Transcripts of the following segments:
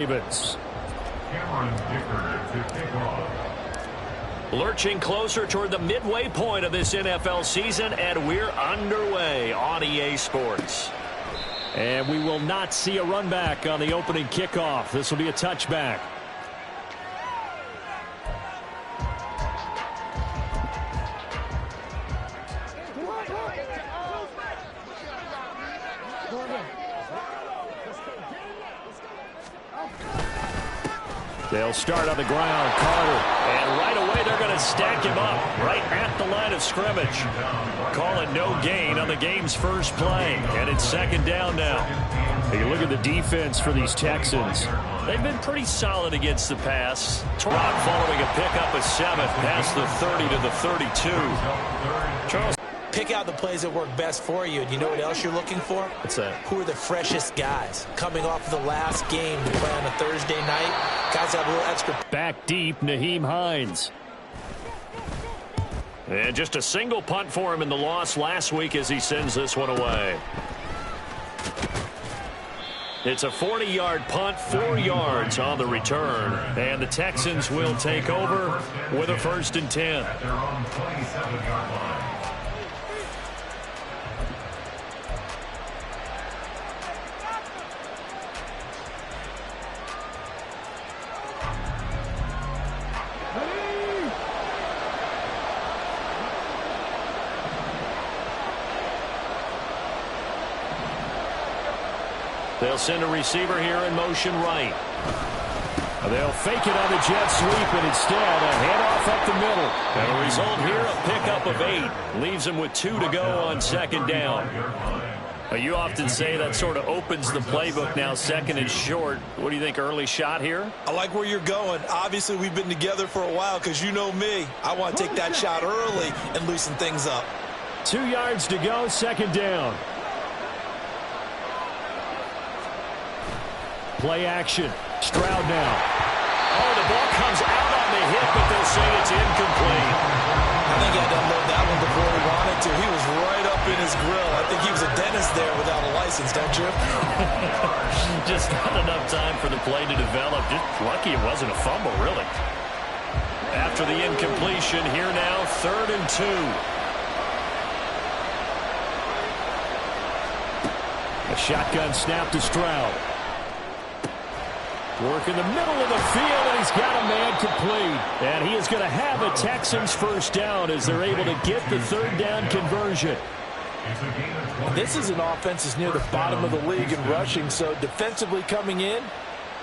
Ravens. Lurching closer toward the midway point of this NFL season, and we're underway on EA Sports. And we will not see a run back on the opening kickoff. This will be a touchback. They'll start on the ground. Carter. And right away they're going to stack him up right at the line of scrimmage. Calling no gain on the game's first play. And it's second down now. You look at the defense for these Texans. They've been pretty solid against the pass. Rock following a pickup of 7 past the 30 to the 32. Charles. Pick out the plays that work best for you, and you know what else you're looking for? What's that? Who are the freshest guys? Coming off of the last game to play on a Thursday night, guys have a little extra. Back deep, Nyheim Hines. And just a single punt for him in the loss last week as he sends this one away. It's a 40-yard punt, 4 yards on the return. And the Texans will take over with a 1st and 10. They're on 27-yard line. They'll send a receiver here in motion right. They'll fake it on the jet sweep, and instead a handoff up the middle. And the result here, a pickup of 8. Leaves them with 2 to go on second down. You often say that sort of opens the playbook now, 2nd and short. What do you think, early shot here? I like where you're going. Obviously, we've been together for a while because you know me. I want to take that shot early and loosen things up. 2 yards to go, 2nd down. Play action. Stroud now. Oh, the ball comes out on the hit, but they'll say it's incomplete. I think he had to unload that one before he wanted to. He was right up in his grill. I think he was a dentist there without a license, don't you? Just not enough time for the play to develop. Just lucky it wasn't a fumble, really. After the incompletion, here now, 3rd and 2. A shotgun snap to Stroud. Work in the middle of the field, and he's got a man complete. And he is going to have a Texans 1st down as they're able to get the 3rd down conversion. This is an offense that's near the bottom of the league in rushing, so defensively coming in,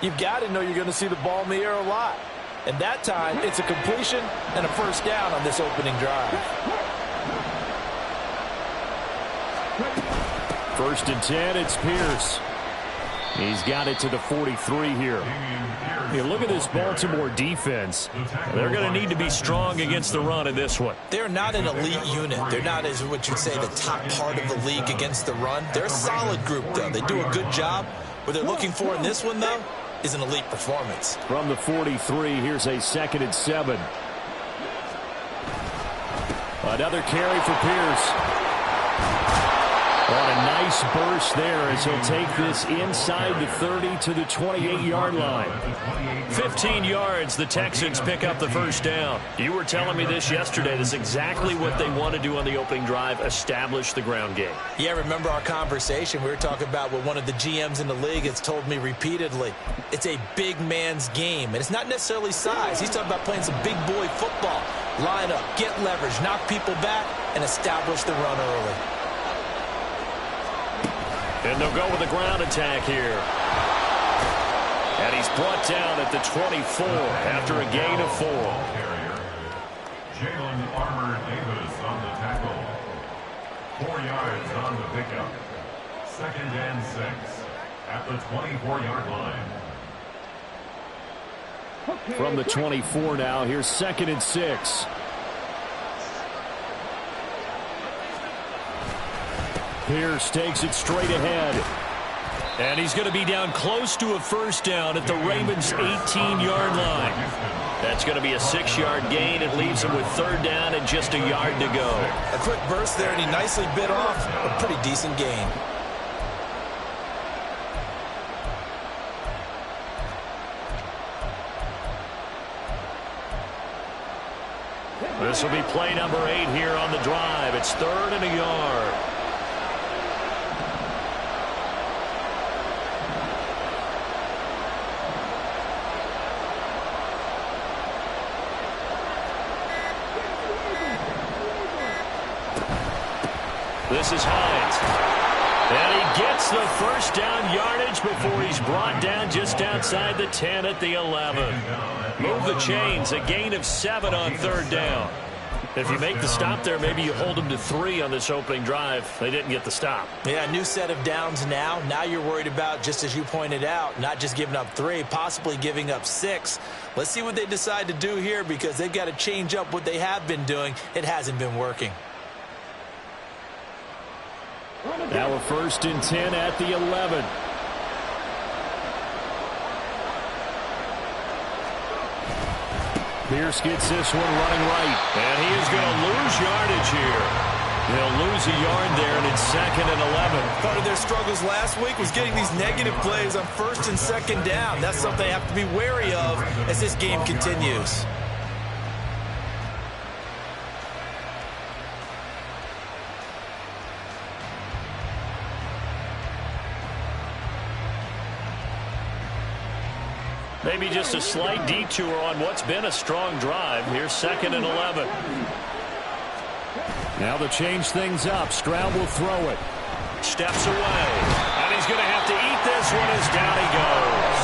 you've got to know you're going to see the ball in the air a lot. And that time, it's a completion and a 1st down on this opening drive. 1st and 10, it's Pierce. He's got it to the 43 here. Hey, look at this Baltimore defense. They're going to need to be strong against the run in this one. They're not an elite unit. They're not, as what you'd say, the top part of the league against the run. They're a solid group, though. They do a good job. What they're looking for in this one, though, is an elite performance. From the 43, here's a 2nd and 7. Another carry for Pierce. On a nice burst there as he'll take this inside the 30 to the 28-yard line. 15 yards, the Texans pick up the 1st down. You were telling me this yesterday. This is exactly what they want to do on the opening drive, establish the ground game. Yeah, remember our conversation. We were talking about what one of the GMs in the league has told me repeatedly. It's a big man's game, and it's not necessarily size. He's talking about playing some big boy football. Line up, get leverage, knock people back, and establish the run early. And they'll go with the ground attack here. And he's brought down at the 24 after a gain of 4. Jalen Armour-Davis on the tackle. 4 yards on the pickup. 2nd and 6 at the 24-yard line. From the 24 now, here's 2nd and 6. Pierce takes it straight ahead. And he's going to be down close to a 1st down at the Ravens' 18-yard line. That's going to be a 6-yard gain. It leaves him with 3rd down and just a yard to go. A quick burst there, and he nicely bit off a pretty decent gain. This will be play number 8 here on the drive. It's 3rd and a yard. This is Hines. And he gets the first down yardage before he's brought down just outside the 10 at the 11. Move the chains, a gain of 7 on 3rd down. If you make the stop there, maybe you hold them to 3 on this opening drive. They didn't get the stop. Yeah, new set of downs now. Now you're worried about, just as you pointed out, not just giving up 3, possibly giving up 6. Let's see what they decide to do here because they've got to change up what they have been doing. It hasn't been working. Now a 1st and 10 at the 11. Pierce gets this one running right. And he is going to lose yardage here. They'll lose a yard there, and it's 2nd and 11. Part of their struggles last week was getting these negative plays on 1st and 2nd down. That's something they have to be wary of as this game continues. Maybe just a slight detour on what's been a strong drive. Here's 2nd and 11. Now to change things up, Stroud will throw it. Steps away. And he's going to have to eat this one as down he goes.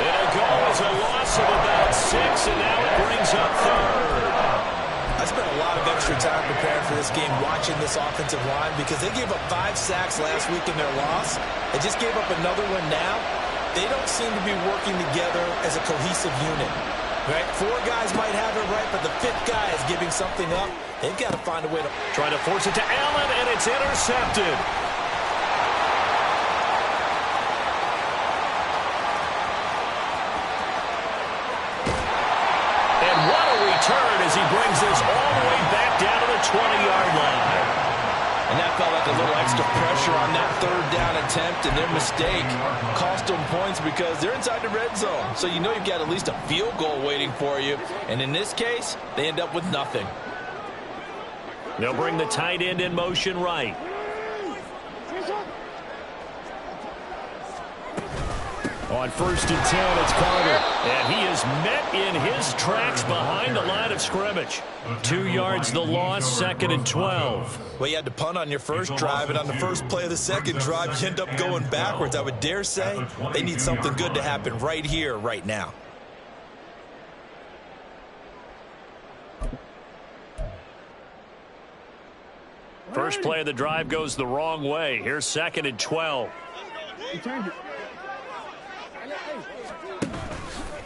It'll go as a loss of about 6, and now it brings up 3rd. I spent a lot of extra time preparing for this game watching this offensive line because they gave up 5 sacks last week in their loss. They just gave up another one now. They don't seem to be working together as a cohesive unit. Right? 4 guys might have it right, but the 5th guy is giving something up. They've got to find a way to... Trying to force it to Allen, and it's intercepted. And what a return as he brings this all the way back down to the 20-yard line. And that felt like a little extra pressure on that 3rd down attempt, and their mistake cost them points because they're inside the red zone. So you know you've got at least a field goal waiting for you. And in this case, they end up with nothing. They'll bring the tight end in motion right. On 1st and 10, it's Carter. And he is met in his tracks behind the line of scrimmage. 2 yards the loss, 2nd and 12. Well, you had to punt on your first drive, and on the first play of the second drive, you end up going backwards. I would dare say they need something good to happen right here, right now. First play of the drive goes the wrong way. Here's 2nd and 12.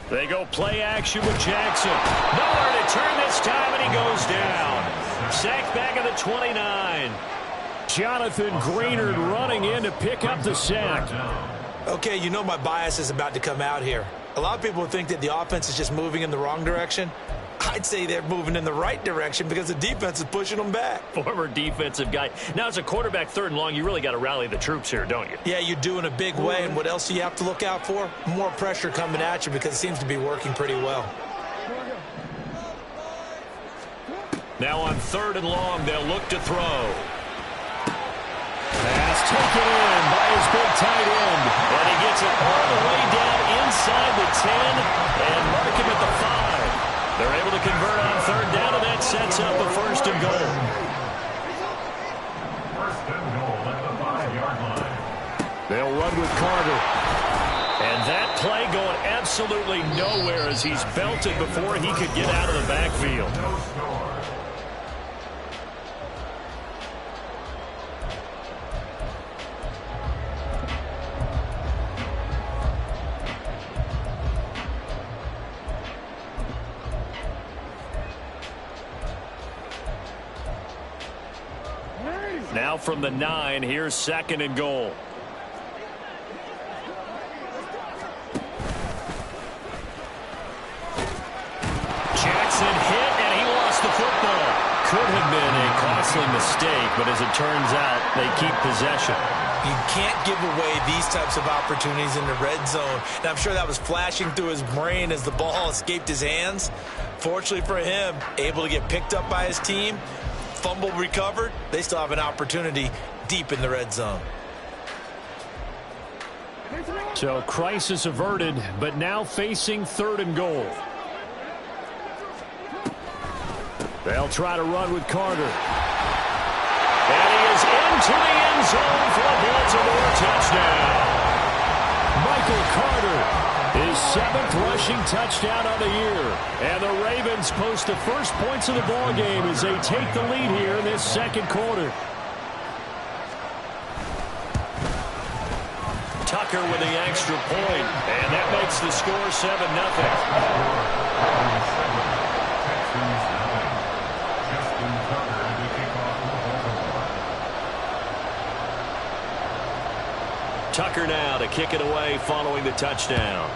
They go play action with Jackson. Nowhere to turn this time, and he goes down. Sacked back at the 29. Jonathan Greenard running in to pick up the sack. Okay, you know my bias is about to come out here. A lot of people think that the offense is just moving in the wrong direction. I'd say they're moving in the right direction because the defense is pushing them back. Former defensive guy. Now, as a quarterback 3rd and long, you really got to rally the troops here, don't you? Yeah, you do in a big way. And what else do you have to look out for? More pressure coming at you because it seems to be working pretty well. Now on 3rd and long, they'll look to throw. Pass taken in by his big tight end. And he gets it all the way down inside the 10 and mark him at the 5. They're able to convert on 3rd down, and that sets up a 1st and goal. 1st and goal at the 5-yard line. They'll run with Carter. And that play going absolutely nowhere as he's belted before he could get out of the backfield. No score. Now from the 9, here's 2nd and goal. Jackson hit, and he lost the football. Could have been a costly mistake, but as it turns out, they keep possession. You can't give away these types of opportunities in the red zone. And I'm sure that was flashing through his brain as the ball escaped his hands. Fortunately for him, able to get picked up by his team, fumble recovered. They still have an opportunity deep in the red zone. So crisis averted, but now facing 3rd and goal. They'll try to run with Carter. And he is into the end zone for a Baltimore touchdown. Michael Carter, his 7th rushing touchdown on the year. And the Ravens post the first points of the ball game as they take the lead here in this 2nd quarter. Tucker with the extra point, and that makes the score 7-0. Tucker now to kick it away following the touchdown.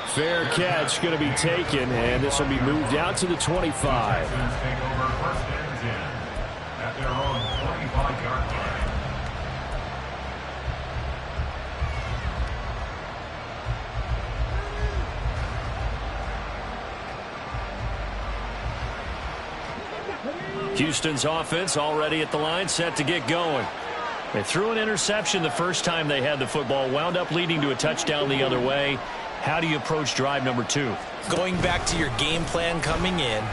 Fair catch going to be taken, and this will be moved out to the 25. Take over 1st and 10 at their own 25-yard line. Houston's offense already at the line, set to get going. They threw an interception the first time they had the football, wound up leading to a touchdown the other way. How do you approach drive number 2? Going back to your game plan coming in,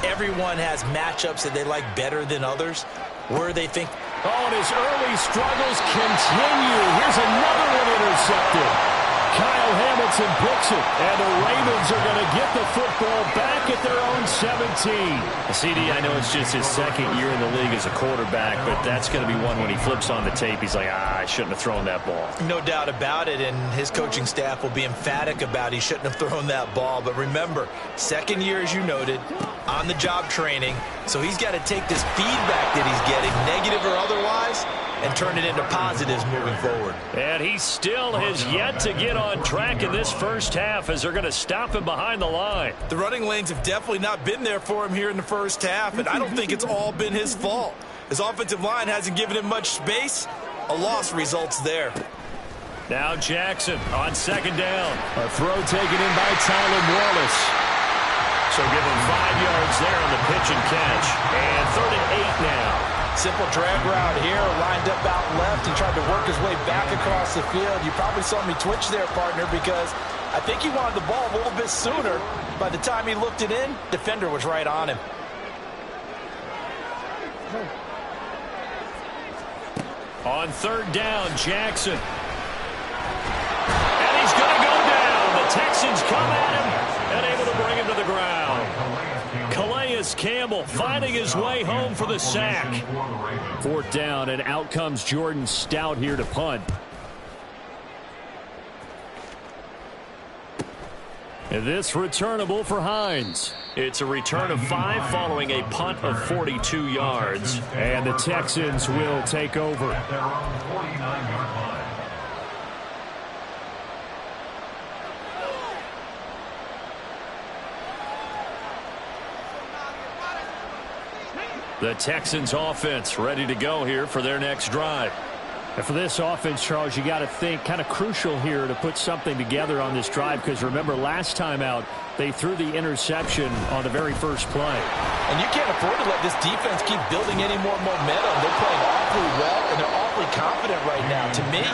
everyone has matchups that they like better than others, where they think, oh, and his early struggles continue. Here's another one intercepted. Kyle Hamilton picks it, and the Ravens are going to get the football back at their own 17. CD, I know it's just his 2nd year in the league as a quarterback, but that's going to be one when he flips on the tape, he's like, I shouldn't have thrown that ball. no doubt about it, and his coaching staff will be emphatic about he shouldn't have thrown that ball. But remember, 2nd year, as you noted, on-the-job training, so he's got to take this feedback that he's getting, negative or otherwise, and turn it into positives moving forward. And he still has yet to get on track in this first half as they're going to stop him behind the line. The running lanes have definitely not been there for him here in the first half, and I don't think it's all been his fault. His offensive line hasn't given him much space. A loss results there. Now Jackson on 2nd down. A throw taken in by Tylan Wallace. So give him 5 yards there on the pitch and catch. And 3rd and 8 now. Simple drag route here, lined up out left and tried to work his way back across the field. You probably saw me twitch there, partner, because I think he wanted the ball a little bit sooner. By the time he looked it in, defender was right on him. On 3rd down, Jackson. And he's going to go down. The Texans come at him and able to bring him to the ground. Calais Campbell finding his way home for the sack. 4th down, and out comes Jordan Stout here to punt. And this returnable for Hines. It's a return of 5 following a punt of 42 yards. And the Texans will take over. At their own 49-yard line. The Texans offense ready to go here for their next drive. And for this offense, Charles, you got to think kind of crucial here to put something together on this drive, because remember last time out they threw the interception on the very first play. And you can't afford to let this defense keep building any more momentum. They're playing awfully well, and they're awfully confident right now. To me,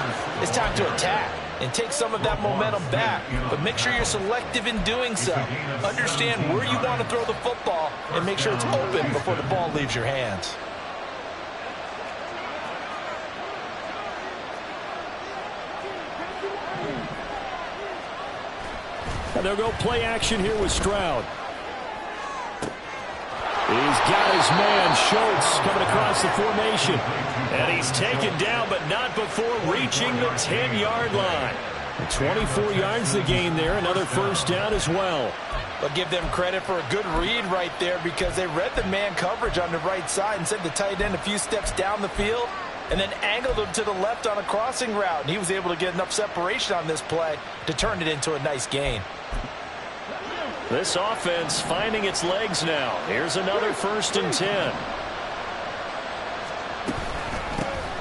it's time to attack and take some of that momentum back. But make sure you're selective in doing so. Understand where you want to throw the football and make sure it's open before the ball leaves your hands. And they'll go play action here with Stroud. He's got his man, Schultz, coming across the formation. And he's taken down, but not before reaching the 10-yard line. 24 yards the gain there, another first down as well. But give them credit for a good read right there, because they read the man coverage on the right side and sent the tight end a few steps down the field and then angled him to the left on a crossing route. And he was able to get enough separation on this play to turn it into a nice gain. This offense finding its legs now. Here's another 1st and 10.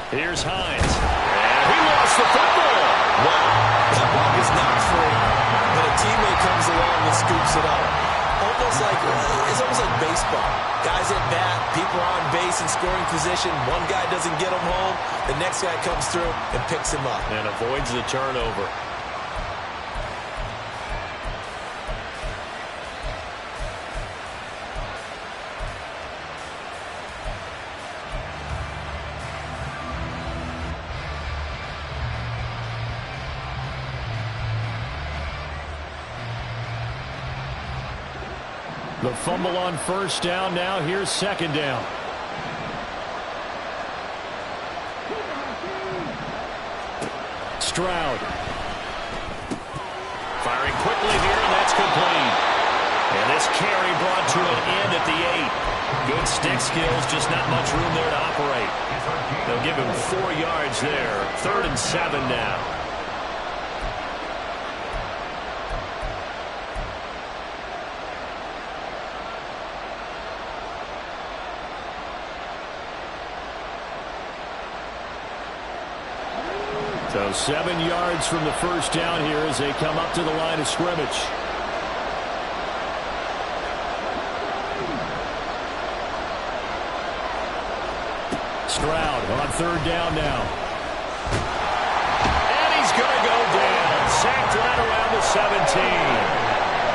Here's Hines. And he lost the football. Wow, that ball is not free, but a teammate comes along and scoops it up. It's almost like baseball. Guys at bat, people are on base in scoring position. One guy doesn't get him home. The next guy comes through and picks him up. And avoids the turnover. The fumble on 1st down. Now here's 2nd down. Stroud. Firing quickly here, and that's complete. And this carry brought to an end at the 8. Good stick skills, just not much room there to operate. They'll give him 4 yards there. 3rd and 7 now. So 7 yards from the 1st down here as they come up to the line of scrimmage. Stroud on 3rd down now. And he's going to go down. Sacked right around the 17.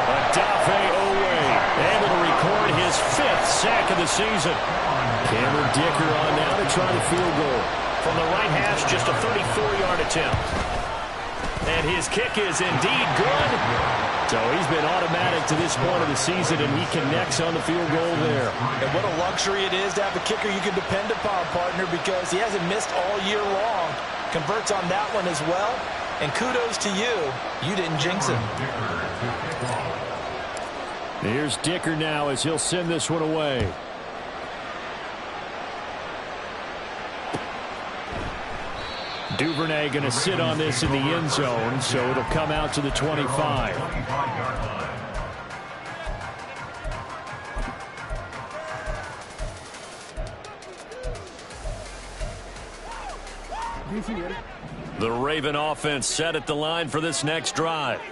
Odafe Oweh able to record his 5th sack of the season. Cameron Dicker on now to try the field goal. From the right hash, just a 34-yard attempt. And his kick is indeed good. So he's been automatic to this point of the season, and he connects on the field goal there. And what a luxury it is to have a kicker you can depend upon, partner, because he hasn't missed all year long. Converts on that one as well. And kudos to you. You didn't jinx him. Here's Dicker now as he'll send this one away. Duvernay going to sit on this in the end zone, so it'll come out to the 25. The Raven offense set at the line for this next drive.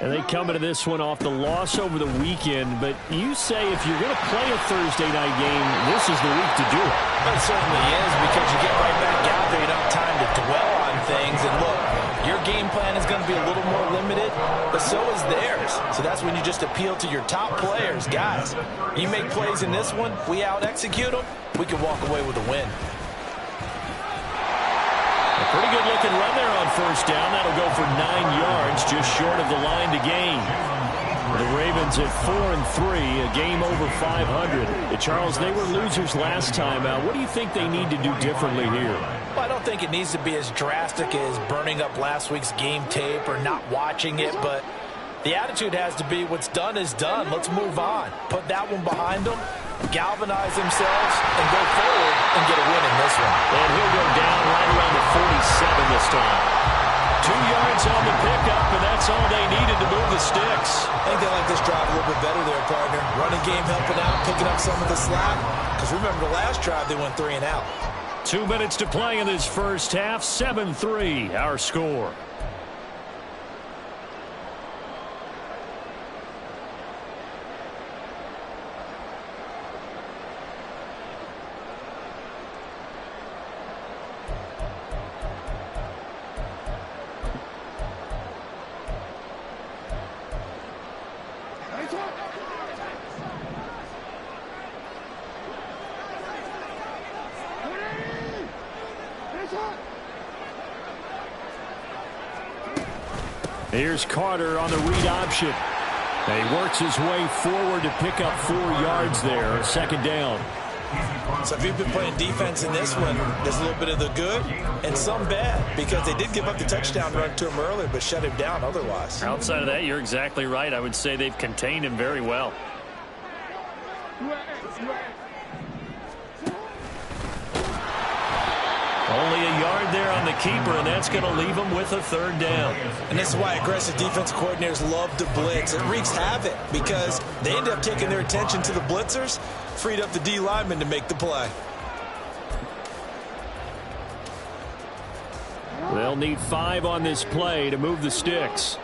And they come into this one off the loss over the weekend, but you say if you're going to play a Thursday night game, this is the week to do it. It certainly is, because you get right back out there. You don't have time to dwell on things. And look, your game plan is going to be a little more limited, but so is theirs. So that's when you just appeal to your top players. Guys, you make plays in this one, we out-execute them, we can walk away with a win. Pretty good looking run there on 1st down. That'll go for 9 yards, just short of the line to gain. The Ravens at 4-3, a game over 500. Charles, they were losers last time out. What do you think they need to do differently here? Well, I don't think it needs to be as drastic as burning up last week's game tape or not watching it, but the attitude has to be what's done is done. Let's move on. Put that one behind them, galvanize themselves, and go forward and get a win in this one. And he'll go down right around the 47 this time. 2 yards on the pickup, and that's all they needed to move the sticks. I think they like this drive a little bit better there, partner. Running game helping out, picking up some of the slack. Because remember the last drive, they went 3 and out. 2 minutes to play in this first half. 7-3, our score. Here's Carter on the read option. And he works his way forward to pick up 4 yards there. 2nd down. So if you've been playing defense in this one, there's a little bit of the good and some bad, because they did give up the touchdown run to him earlier but shut him down otherwise. Outside of that, you're exactly right. I would say they've contained him very well. Only a yard there on the keeper, and that's going to leave him with a third down. And this is why aggressive defense coordinators love to blitz. It wreaks havoc because they end up taking their attention to the blitzers, freed up the D lineman to make the play. They'll need 5 on this play to move the sticks.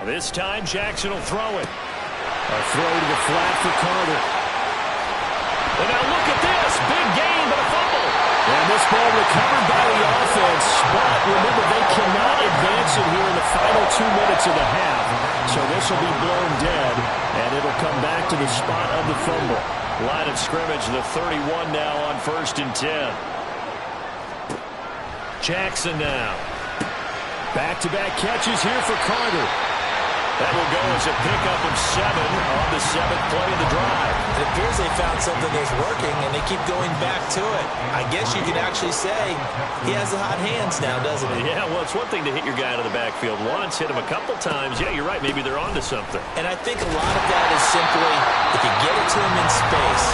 This time, Jackson will throw it. A throw to the flat for Carter. And now look at this. Big gain, but a fumble. And this ball recovered by the offense. But remember, they cannot advance it here in the final 2 minutes of the half. So this will be blown dead, and it'll come back to the spot of the fumble. Line of scrimmage, the 31 now on 1st and 10. Jackson now. Back-to-back catches here for Carter. That will go as a pickup of 7 on the 7th play of the drive. It appears they found something that's working, and they keep going back to it. I guess you can actually say he has the hot hands now, doesn't he? Yeah, well, it's one thing to hit your guy out of the backfield once, hit him a couple times. Yeah, you're right. Maybe they're onto something. And I think a lot of that is simply if you get it to him in space,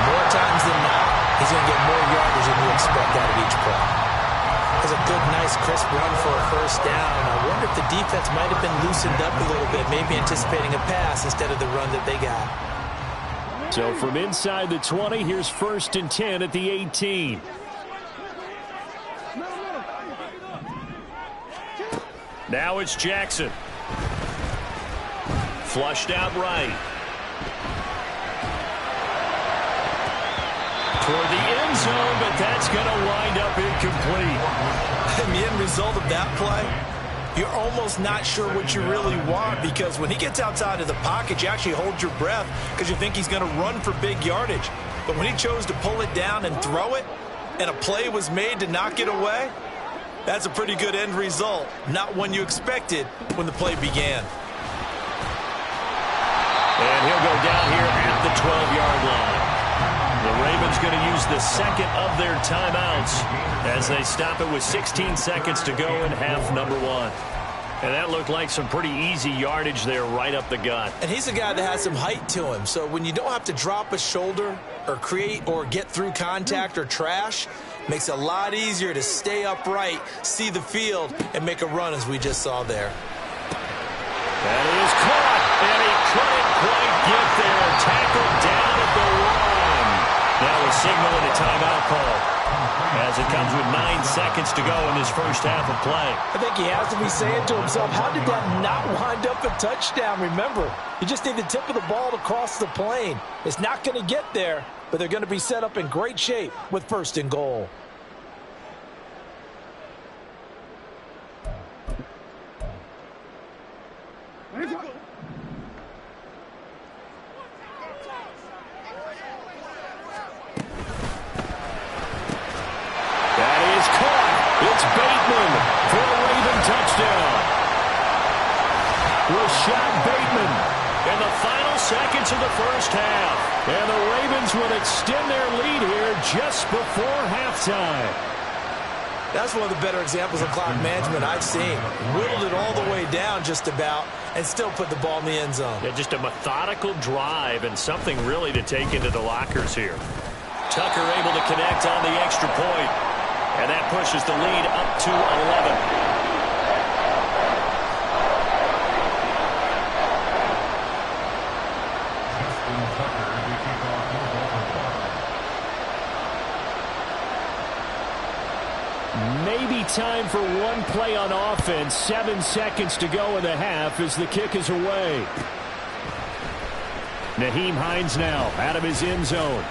more times than not, he's going to get more yardage than you expect out of each play. It was a good, nice, crisp run for a first down. I wonder if the defense might have been loosened up a little bit, maybe anticipating a pass instead of the run that they got. So from inside the 20, here's 1st and 10 at the 18. Now it's Jackson. Flushed out right. Toward the end zone, but that's going to wind up incomplete. And the end result of that play, you're almost not sure what you really want, because when he gets outside of the pocket, you actually hold your breath because you think he's going to run for big yardage. But when he chose to pull it down and throw it, and a play was made to knock it away, that's a pretty good end result. Not one you expected when the play began. And he'll go down here at the 12-yard line. The Ravens going to use the second of their timeouts as they stop it with 16 seconds to go in half number 1. And that looked like some pretty easy yardage there right up the gut. And he's a guy that has some height to him. So when you don't have to drop a shoulder or create or get through contact or trash, makes it a lot easier to stay upright, see the field, and make a run as we just saw there. That is caught, and he couldn't quite get there. Tackled down at the 1. Now a signal and a timeout call as it comes with 9 seconds to go in this first half of play. I think he has to be saying to himself, how did that not wind up a touchdown? Remember, you just need the tip of the ball to cross the plane. It's not going to get there, but they're going to be set up in great shape with 1st and goal. It's Bateman for a Raven touchdown. Rashad Bateman in the final seconds of the first half. And the Ravens will extend their lead here just before halftime. That's one of the better examples of clock management I've seen. Whittled it all the way down just about and still put the ball in the end zone. Yeah, just a methodical drive and something really to take into the lockers here. Tucker able to connect on the extra point. And that pushes the lead up to 11. Maybe time for one play on offense. 7 seconds to go in the half as the kick is away. Nyheim Hines now out of his end zone.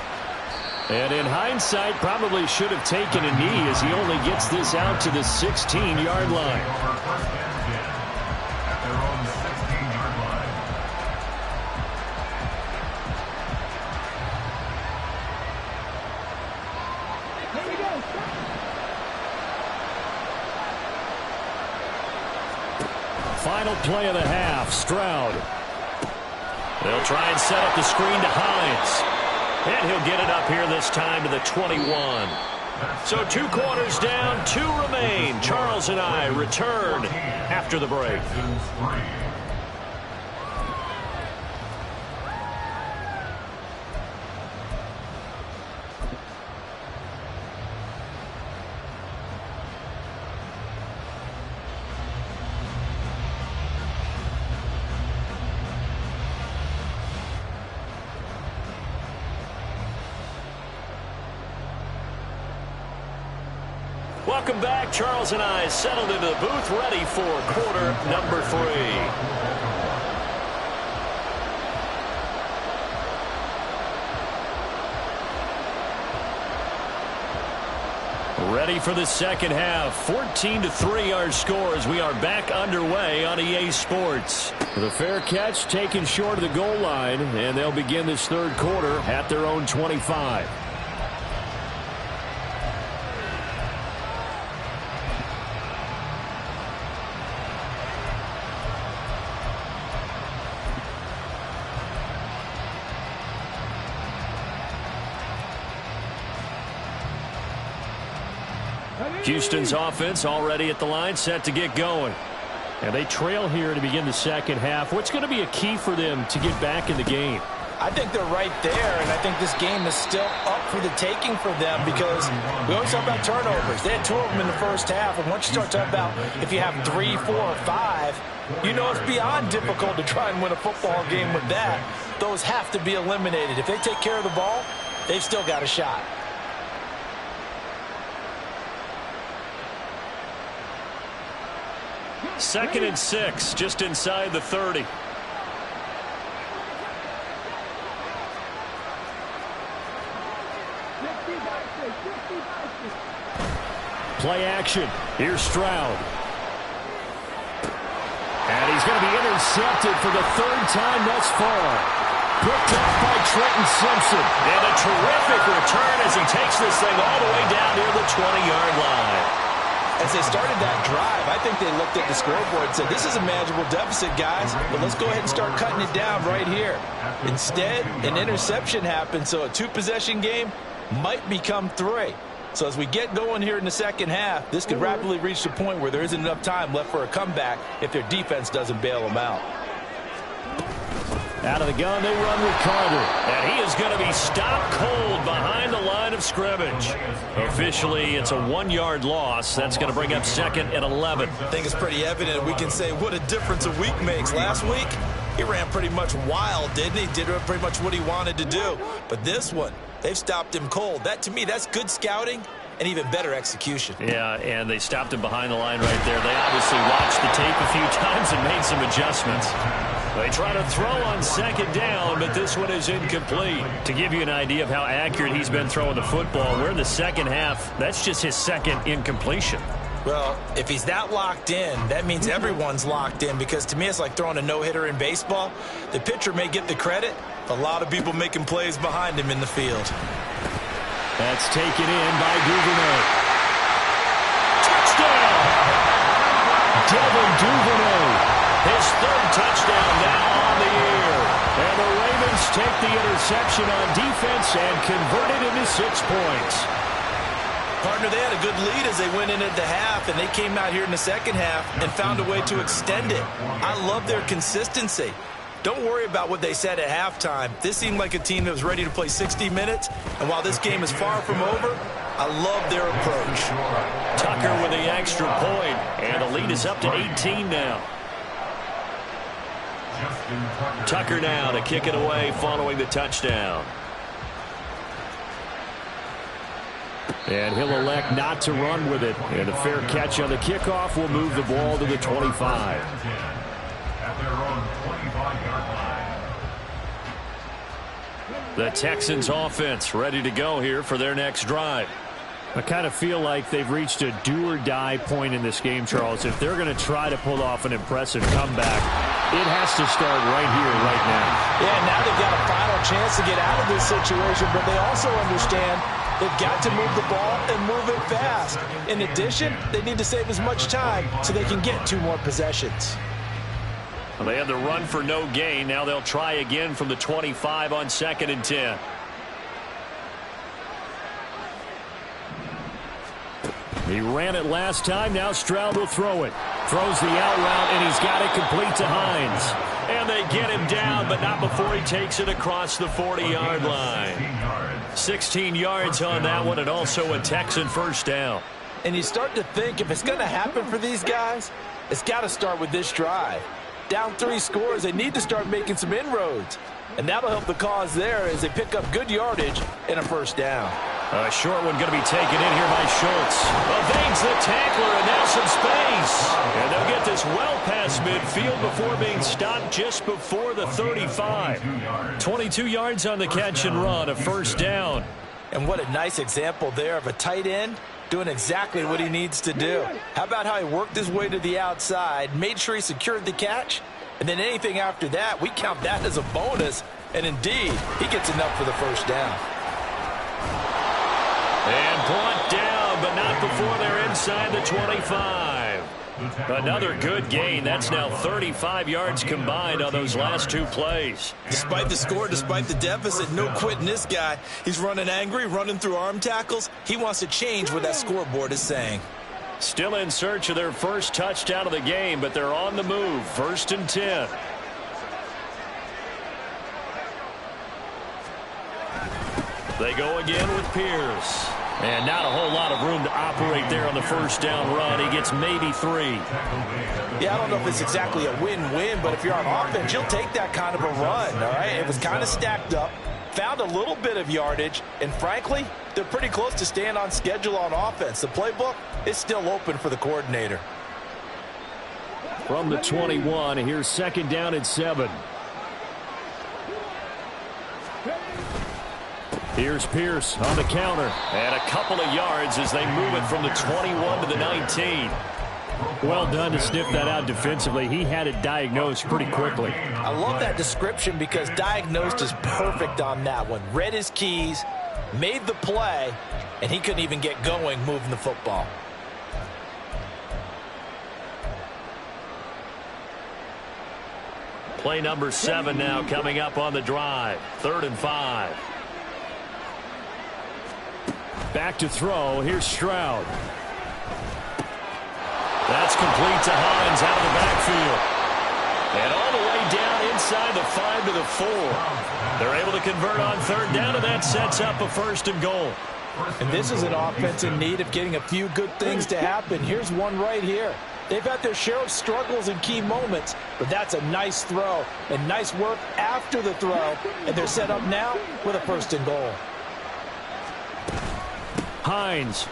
And in hindsight, probably should have taken a knee as he only gets this out to the 16-yard line. Final play of the half, Stroud. They'll try and set up the screen to Hines. And he'll get it up here this time to the 21. So 2 quarters down, 2 remain. Charles and I return after the break. Welcome back. Charles and I settled into the booth, ready for quarter number 3. Ready for the second half. 14-3 our score as we are back underway on EA Sports. The fair catch taken short of the goal line, and they'll begin this third quarter at their own 25. Houston's offense already at the line, set to get going. And they trail here to begin the second half. What's going to be a key for them to get back in the game? I think they're right there, and I think this game is still up for the taking for them because we always talk about turnovers. They had 2 of them in the first half, and once you start talking about if you have 3, 4, or 5, you know it's beyond difficult to try and win a football game with that. Those have to be eliminated. If they take care of the ball, they've still got a shot. Second and 6, just inside the 30. Play action. Here's Stroud. And he's going to be intercepted for the 3rd time thus far. Picked up by Trenton Simpson. And a terrific return as he takes this thing all the way down near the 20-yard line. As they started that drive, I think they looked at the scoreboard and said, this is a manageable deficit, guys, but let's go ahead and start cutting it down right here. Instead, an interception happened, so a 2-possession game might become 3. So as we get going here in the second half, this could rapidly reach the point where there isn't enough time left for a comeback if their defense doesn't bail them out. Out of the gun, they run with Carter. And he is going to be stopped cold behind the line of scrimmage. Officially, it's a 1-yard loss. That's going to bring up 2nd and 11. I think it's pretty evident. We can say what a difference a week makes. Last week, he ran pretty much wild, didn't he? Did pretty much what he wanted to do. But this one, they've stopped him cold. That, to me, that's good scouting and even better execution. Yeah, and they stopped him behind the line right there. They obviously watched the tape a few times and made some adjustments. They try to throw on 2nd down, but this one is incomplete. To give you an idea of how accurate he's been throwing the football, we're in the second half. That's just his 2nd incompletion. Well, if he's that locked in, that means everyone's locked in because to me it's like throwing a no-hitter in baseball. The pitcher may get the credit. A lot of people making plays behind him in the field. That's taken in by Duvernay. Touchdown! Devin Duvernay. His 3rd touchdown now on the year. And the Ravens take the interception on defense and convert it into 6 points. Partner, they had a good lead as they went in at the half, and they came out here in the second half and found a way to extend it. I love their consistency. Don't worry about what they said at halftime. This seemed like a team that was ready to play 60 minutes, and while this game is far from over, I love their approach. Tucker with the extra point, and the lead is up to 18 now. Tucker now to kick it away following the touchdown. And he'll elect not to run with it. And a fair catch on the kickoff will move the ball to the 25. At their own 25-yard line. The Texans offense ready to go here for their next drive. I kind of feel like they've reached a do-or-die point in this game, Charles. If they're going to try to pull off an impressive comeback, it has to start right here, right now. Yeah, now they've got a final chance to get out of this situation, but they also understand they've got to move the ball and move it fast. In addition, they need to save as much time so they can get 2 more possessions. Well, they had the run for no gain. Now they'll try again from the 25 on 2nd and 10. He ran it last time. Now Stroud will throw it. Throws the out route, and he's got it complete to Hines. And they get him down, but not before he takes it across the 40-yard line. 16 yards on that one, and also a Texan 1st down. And you start to think if it's going to happen for these guys, it's got to start with this drive. Down 3 scores, they need to start making some inroads. And that'll help the cause there as they pick up good yardage and a 1st down. A short one going to be taken in here by Schultz. Evades the tackler, and now some space. And they'll get this well past midfield before being stopped just before the 35. 22 yards on the catch and run, a first down. And what a nice example there of a tight end doing exactly what he needs to do. How about how he worked his way to the outside, made sure he secured the catch, and then anything after that, we count that as a bonus. And indeed, he gets enough for the first down. And brought down, but not before they're inside the 25. Another good gain. That's now 35 yards combined on those last two plays. Despite the score, despite the deficit, no quitting this guy. He's running angry, running through arm tackles. He wants to change what that scoreboard is saying. Still in search of their first touchdown of the game, but they're on the move. 1st and 10. They go again with Pierce. And not a whole lot of room to operate there on the first down run. He gets maybe 3. Yeah, I don't know if it's exactly a win-win, but if you're on offense, you'll take that kind of a run, all right? It was kind of stacked up, found a little bit of yardage, and frankly, they're pretty close to staying on schedule on offense. The playbook is still open for the coordinator. From the 21, here's 2nd down and 7. Here's Pierce on the counter. And a couple of yards as they move it from the 21 to the 19. Well done to sniff that out defensively. He had it diagnosed pretty quickly. I love that description because diagnosed is perfect on that one. Read his keys, made the play, and he couldn't even get going moving the football. Play number 7 now coming up on the drive. 3rd and 5. Back to throw. Here's Stroud. That's complete to Hines out of the backfield. And all the way down inside the 5 to the 4. They're able to convert on 3rd down, and that sets up a 1st and goal. And this is an offense in need of getting a few good things to happen. Here's one right here. They've had their share of struggles in key moments, but that's a nice throw and nice work after the throw. And they're set up now with a 1st and goal. Hines.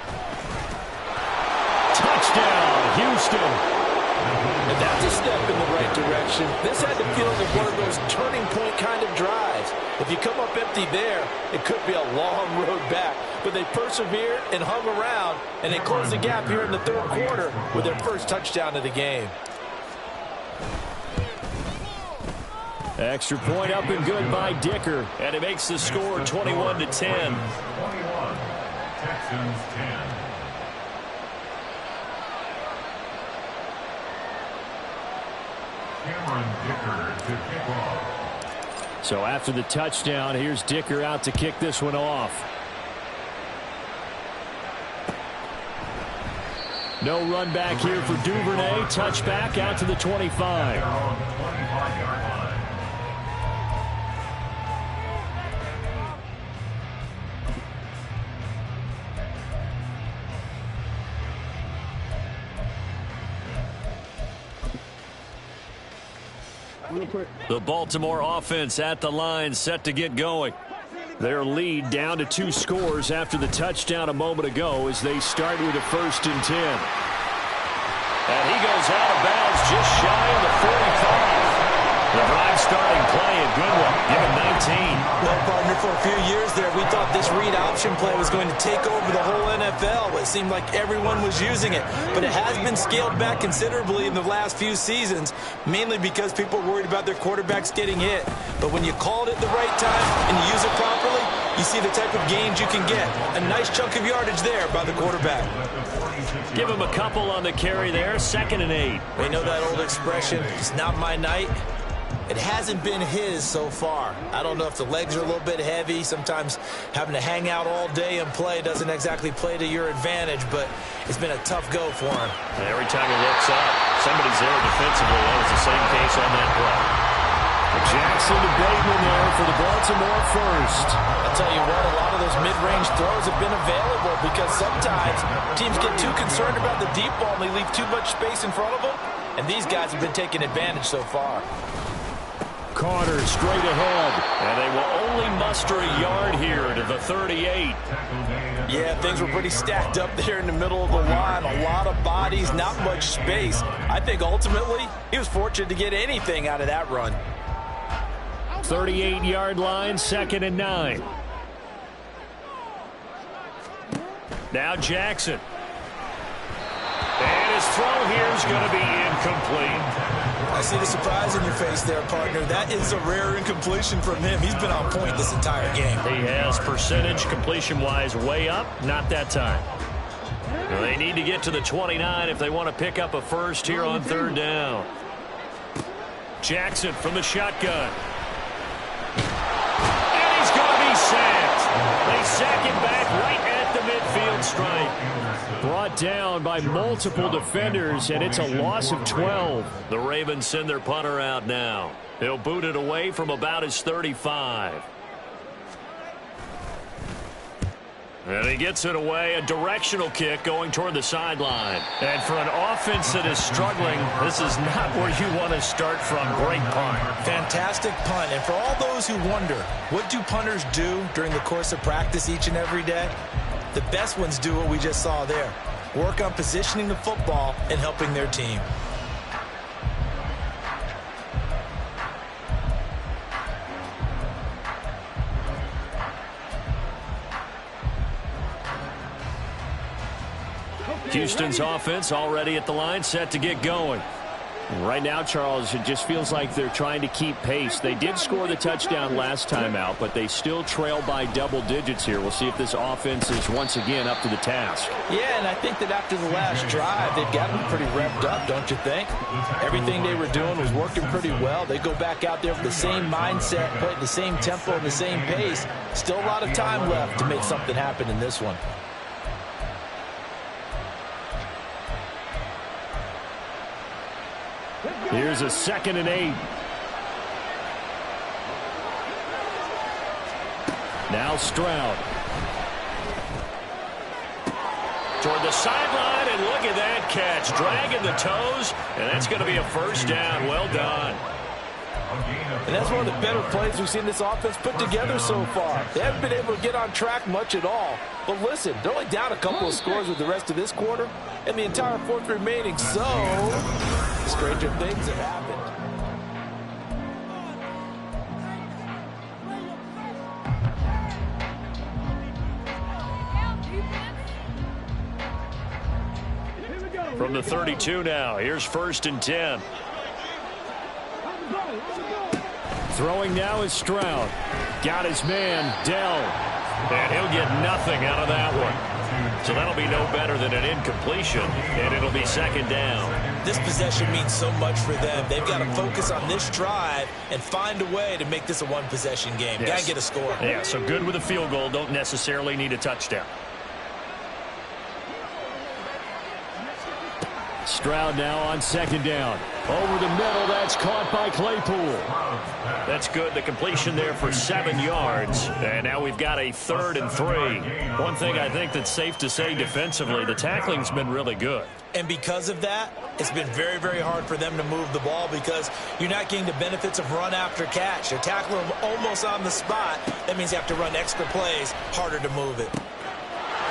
Touchdown, Houston. And that's a step in the right direction. This had the feeling of one of those turning point kind of drives. If you come up empty there, it could be a long road back. But they persevered and hung around, and they closed the gap here in the 3rd quarter with their first touchdown of the game. Extra point up and good by Dicker. And it makes the score 21 to 10. 21, Texans 10. Cameron Dicker to kick off. So after the touchdown, here's Dicker out to kick this one off. No run back here for Duvernay. Touchback out to the 25. They're on the 25-yard line. The Baltimore offense at the line, set to get going. Their lead down to 2 scores after the touchdown a moment ago as they start with a 1st and 10. And he goes out of bounds just shy of the 45. The drive starting play, a good one. Give him 19. Well, partner, for a few years there, we thought this read option play was going to take over the whole NFL. It seemed like everyone was using it. But it has been scaled back considerably in the last few seasons, mainly because people are worried about their quarterbacks getting hit. But when you call it at the right time and you use it properly, you see the type of gains you can get. A nice chunk of yardage there by the quarterback. Give him a couple on the carry there. 2nd and 8. We know that old expression, it's not my night. It hasn't been his so far. I don't know if the legs are a little bit heavy. Sometimes having to hang out all day and play doesn't exactly play to your advantage, but it's been a tough go for him. And every time he looks up, somebody's there defensively. That was the same case on that play. Jackson to Bateman there for the Baltimore 1st. I'll tell you what, a lot of those mid-range throws have been available because sometimes teams get too concerned about the deep ball and they leave too much space in front of them, and these guys have been taking advantage so far. Carter straight ahead. And they will only muster a yard here to the 38. Yeah, things were pretty stacked up there in the middle of the line. A lot of bodies, not much space. I think ultimately he was fortunate to get anything out of that run. 38-yard line, 2nd and 9. Now Jackson. And his throw here is going to be incomplete. I see the surprise in your face there, partner. That is a rare incompletion from him. He's been on point this entire game. He has percentage completion-wise way up. Not that time. Well, they need to get to the 29 if they want to pick up a first here on 3rd down. Jackson from the shotgun. And he's going to be sacked. They sack him back right at the midfield stripe. Brought down by multiple defenders, and it's a loss of 12. The Ravens send their punter out now. He'll boot it away from about his 35. And he gets it away, a directional kick going toward the sideline. And for an offense that is struggling, this is not where you want to start from. Great punt. Fantastic punt. And for all those who wonder, what do punters do during the course of practice each and every day? The best ones do what we just saw there. Work on positioning the football and helping their team. Houston's offense already at the line, set to get going. Right now, Charles, it just feels like they're trying to keep pace. They did score the touchdown last time out, but they still trail by double digits here. We'll see if this offense is once again up to the task. Yeah, and I think that after the last drive, they've got them pretty revved up, don't you think? Everything they were doing was working pretty well. They go back out there with the same mindset, playing the same tempo and the same pace. Still a lot of time left to make something happen in this one. Here's a 2nd and 8. Now Stroud. Toward the sideline, and look at that catch. Dragging the toes, and that's going to be a first down. Well done. And that's one of the better plays we've seen this offense put together so far. They haven't been able to get on track much at all. But listen, they're only down a couple of scores with the rest of this quarter and the entire 4th remaining. So, stranger things have happened. From the 32 now, here's 1st and 10. Throwing now is Stroud. Got his man, Dell. And he'll get nothing out of that one. So that'll be no better than an incompletion, and it'll be 2nd down. This possession means so much for them. They've got to focus on this drive and find a way to make this a one-possession game. Yes. Got to get a score. Yeah, so good with a field goal. Don't necessarily need a touchdown. Stroud now on 2nd down. Over the middle, that's caught by Claypool. That's good. The completion there for 7 yards. And now we've got a 3rd and 3. One thing I think that's safe to say defensively, the tackling's been really good. And because of that, it's been very, very hard for them to move the ball because you're not getting the benefits of run after catch. They're tackling them almost on the spot. That means you have to run extra plays, harder to move it.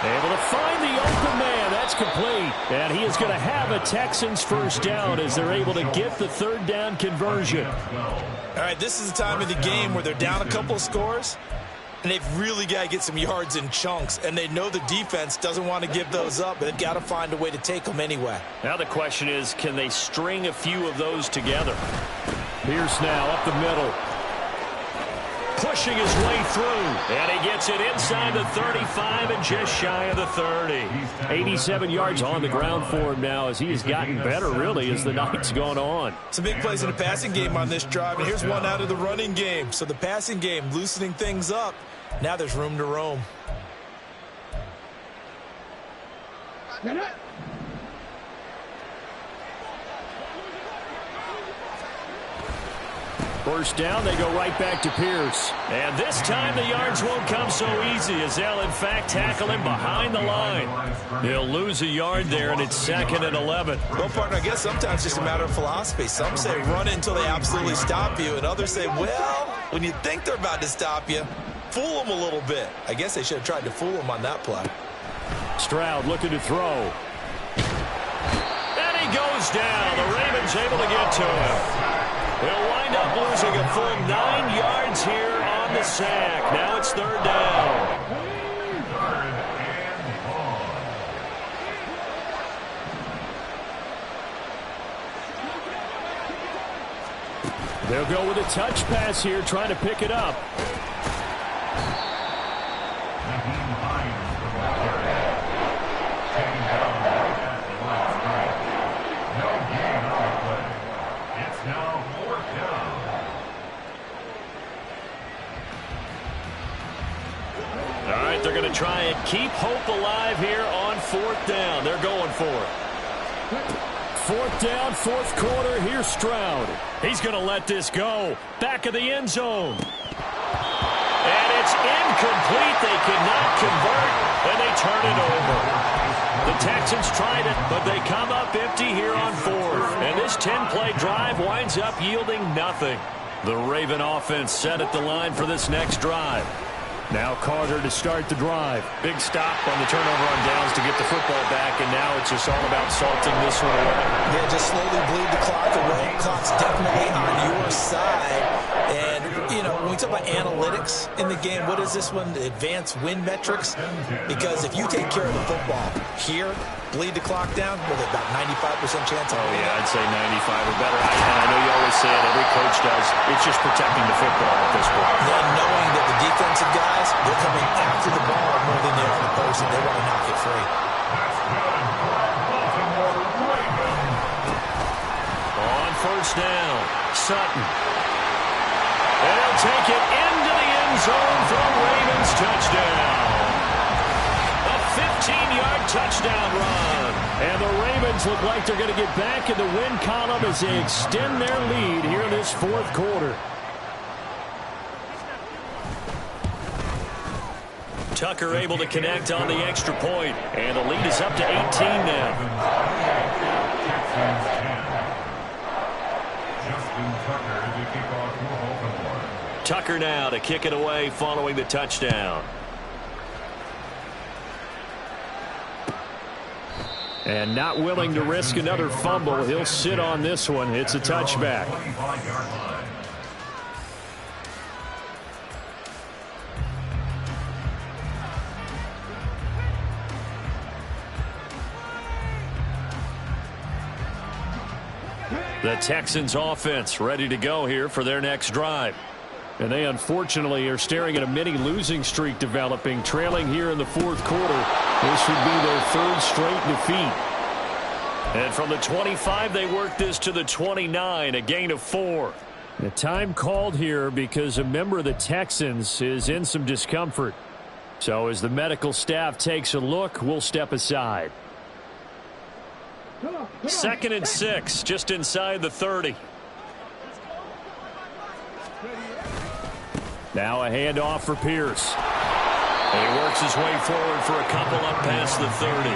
Able to find the open man. That's complete. And he is going to have a Texans first down as they're able to get the 3rd down conversion. All right, this is the time of the game where they're down a couple of scores, and they've really got to get some yards in chunks, and they know the defense doesn't want to give those up, but they've got to find a way to take them anyway. Now the question is, can they string a few of those together? Pierce now up the middle. Pushing his way through, and he gets it inside the 35 and just shy of the 30. 87 yards on the ground for him now as he has gotten better, really, as the night's gone on. Some big plays in the passing game on this drive, and here's one out of the running game. So the passing game loosening things up. Now there's room to roam. First down, they go right back to Pierce. And this time the yards won't come so easy as they'll, in fact, tackle him behind the line. He'll lose a yard there, and it's 2nd and 11. Well, partner, I guess sometimes it's just a matter of philosophy. Some say run it until they absolutely stop you, and others say, well, when you think they're about to stop you, fool them a little bit. I guess they should have tried to fool them on that play. Stroud looking to throw. And he goes down. The Ravens able to get to him. He'll wind up losing a full 9 yards here on the sack. Now it's 3rd down. They'll go with a touch pass here, trying to pick it up. They're going to try and keep hope alive here on 4th down. They're going for it. 4th down, 4th quarter. Here's Stroud. He's going to let this go. Back of the end zone. And it's incomplete. They could not convert, and they turn it over. The Texans tried it, but they come up empty here on 4th. And this 10-play drive winds up yielding nothing. The Raven offense set at the line for this next drive. Now Carter to start the drive. Big stop on the turnover on downs to get the football back, and now it's just all about salting this one away. Yeah, just slowly bleed the clock away. Clock's definitely on your side. And, you know, when we talk about analytics in the game, what is this one? The advanced win metrics? Because if you take care of the football here, bleed the clock down, with about 95% chance of winning. Yeah, I'd say 95 or better. And I know you always say it, every coach does. It's just protecting the football at this point. Then knowing that the defensive guys, they're coming after the ball more than they are the person. They want to knock it free. On 1st down, Sutton. And he'll take it into the end zone for a Ravens touchdown. A 15-yard touchdown run. And the Ravens look like they're going to get back in the win column as they extend their lead here in this 4th quarter. Tucker able to connect on the extra point, and the lead is up to 18 now. Tucker now to kick it away following the touchdown. And not willing to risk another fumble. He'll sit on this one. It's a touchback. The Texans offense ready to go here for their next drive. And they unfortunately are staring at a mini losing streak developing, trailing here in the 4th quarter. This would be their 3rd straight defeat. And from the 25, they work this to the 29, a gain of 4. The time called here because a member of the Texans is in some discomfort. So as the medical staff takes a look, we'll step aside. 2nd and 6, just inside the 30. Now a handoff for Pierce. And he works his way forward for a couple up past the 30.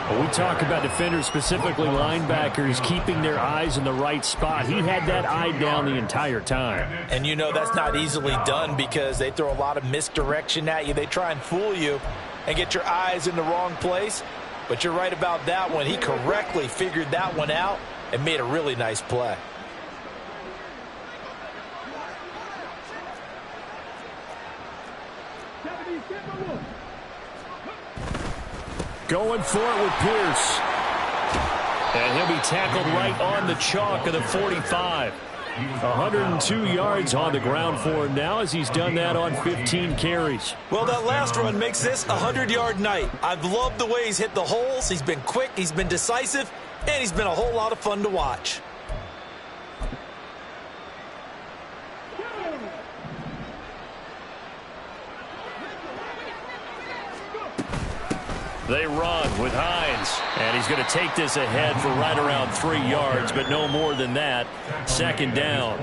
Well, we talk about defenders, specifically linebackers, keeping their eyes in the right spot. He had that eye down the entire time. And you know that's not easily done because they throw a lot of misdirection at you. They try and fool you and get your eyes in the wrong place. But you're right about that one. He correctly figured that one out and made a really nice play. Going for it with Pierce. And he'll be tackled right on the chalk of the 45. 102 yards on the ground for him now as he's done that on 15 carries. Well, that last run makes this a 100-yard night. I've loved the way he's hit the holes. He's been quick, he's been decisive, and he's been a whole lot of fun to watch. They run with Hines. And he's going to take this ahead for right around 3 yards, but no more than that. Second down.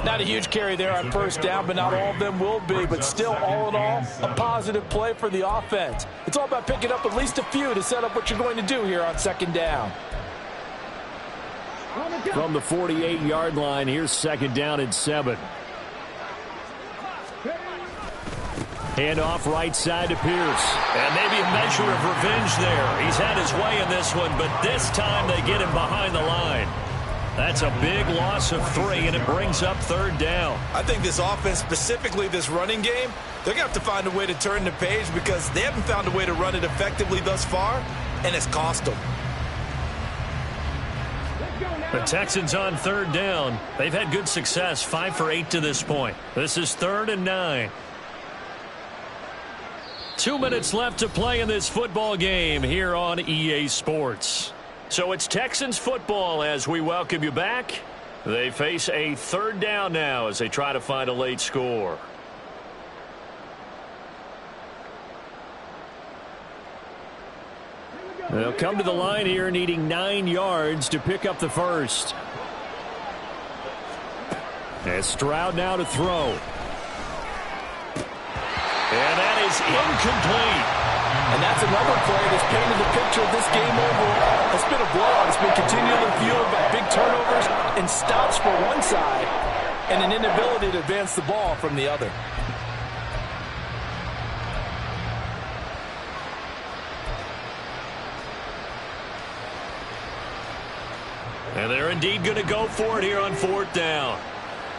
Not a huge carry there on first down, but not all of them will be. But still, all in all, a positive play for the offense. It's all about picking up at least a few to set up what you're going to do here on second down. From the 48-yard line, here's second down and 7. Hand off right side to Pierce. And maybe a measure of revenge there. He's had his way in this one, but this time they get him behind the line. That's a big loss of 3, and it brings up third down. I think this offense, specifically this running game, they're going to have to find a way to turn the page because they haven't found a way to run it effectively thus far, and it's cost them. The Texans on third down. They've had good success, 5 for 8 to this point. This is 3rd and 9. 2 minutes left to play in this football game here on EA Sports. So it's Texans football as we welcome you back. They face a third down now as they try to find a late score. They'll come to the line here needing 9 yards to pick up the first. And Stroud now to throw. And that is incomplete. And that's another play that's painted the picture of this game overall. It's been a blowout. It's been continually fueled by big turnovers and stops for one side and an inability to advance the ball from the other. And they're indeed going to go for it here on 4th down.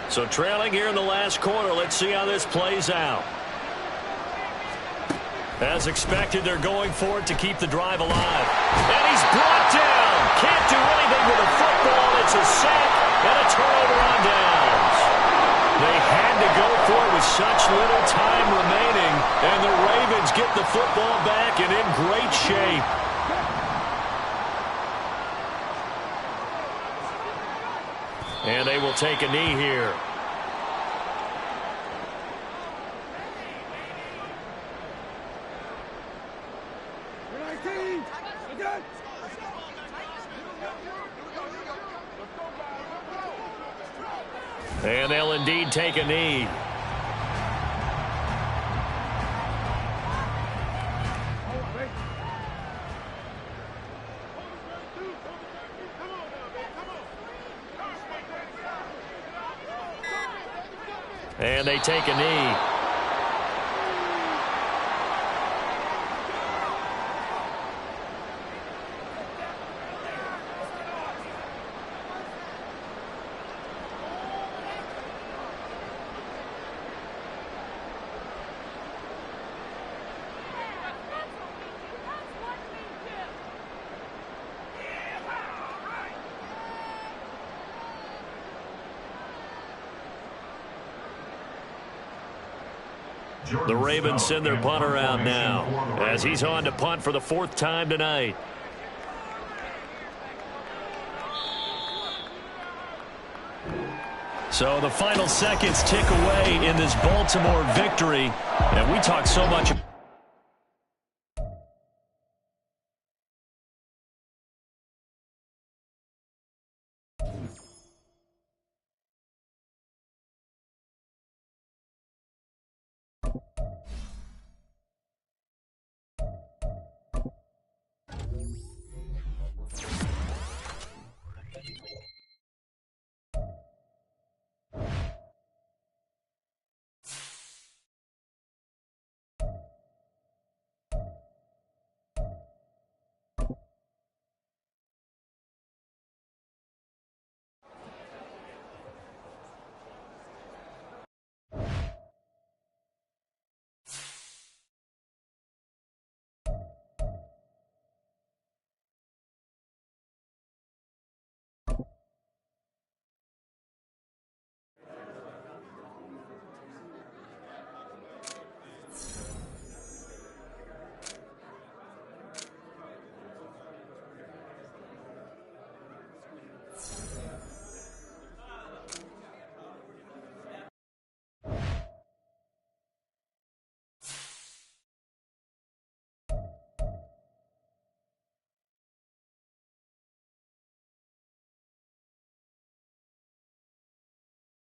So trailing here in the last quarter. Let's see how this plays out. As expected, they're going for it to keep the drive alive. And he's brought down. Can't do anything with the football. It's a sack and a turnover on downs. They had to go for it with such little time remaining. And the Ravens get the football back and in great shape. And they will take a knee here. And they'll indeed take a knee. And they take a knee. The Ravens send their punter out now as he's on to punt for the 4th time tonight. So the final seconds tick away in this Baltimore victory. And we talk so much